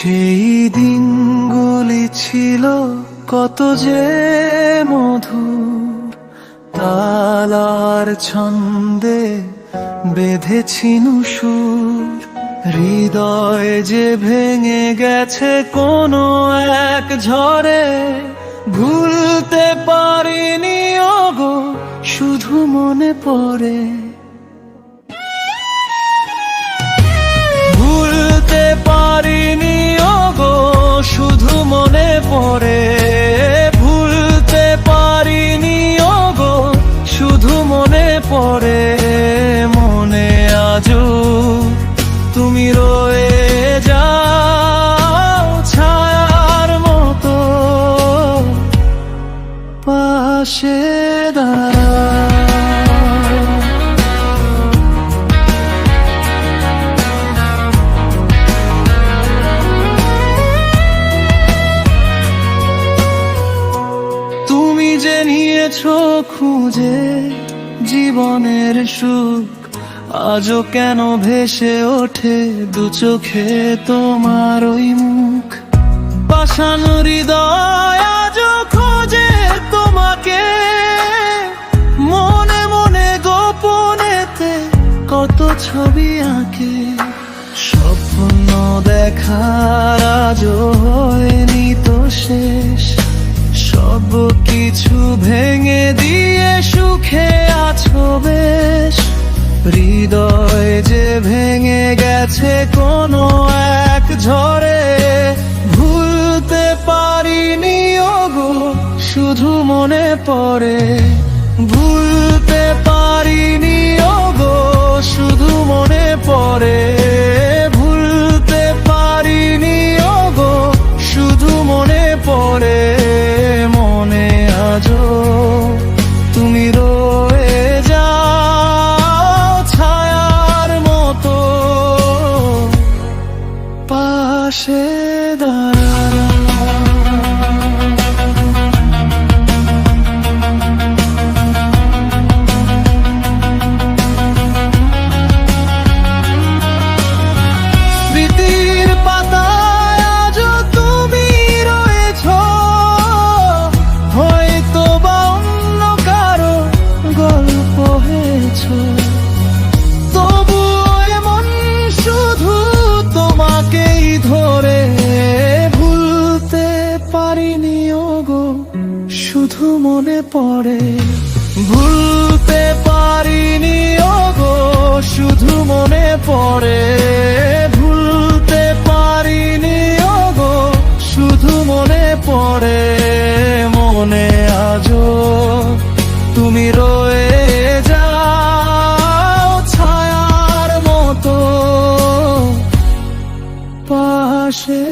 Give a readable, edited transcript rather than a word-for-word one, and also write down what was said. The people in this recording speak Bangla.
সেই দিনগুলি ছিল কত যে মধুর, তালার ছন্দে বেঁধেছিনু সুর। হৃদয় যে ভেঙে গেছে কোনো এক ঝড়ে, ভুলতে পারিনি ওগো শুধু মনে পড়ে। ভুলতে পারিনি ওগো শুধু মনে পড়ে। ভুলতে পারিনি ওগো শুধু মনে পড়ে। মনে আজও তুমি রয়ে যাও ছায়ার মতো, পাশে দাঁড়াও। তুমি যে নিয়েছো খুঁজে জীবনের সুখ, আজও কেন ভেসে ওঠে দু চোখে তোমার ওই মুখ। পাষাণ হৃদয় আজও খোঁজে তোমাকে, মনে মনে গোপনেতে কত ছবি আঁকে। স্বপ্ন দেখার আজও হয়নি তো শেষ, সব কিছু ভেঙে দিয়ে সুখে আছো বেশ। হৃদয় যে ভেঙে গেছে কোনো এক ঝড়ে, ভুলতে পারিনি ওগো শুধু মনে পড়ে। ভুলতে পারিনি ওগো শুধু মনে পড়ে। ভুলতে পারিনি ওগো শুধু মনে পড়ে। মনে আজও তুমি রয়ে যাও ছায়ার মতো, পাশে দাঁড়াও। স্মৃতির পাতায় আজও তুমি রয়েছো, হয়তো বা অন্য কারো গল্প হয়েছো। তবুও এমন শুধু তোমাকেই ধরে। ভুলতে পারিনি ওগো শুধু মনে পড়ে। ভুলতে পারিনি ওগো শুধু মনে পড়ে। ভুলতে পারিনি ওগো শুধু মনে পড়ে। মনে আজও তুমি রয়ে যাও ছায়ার মতো, পাশে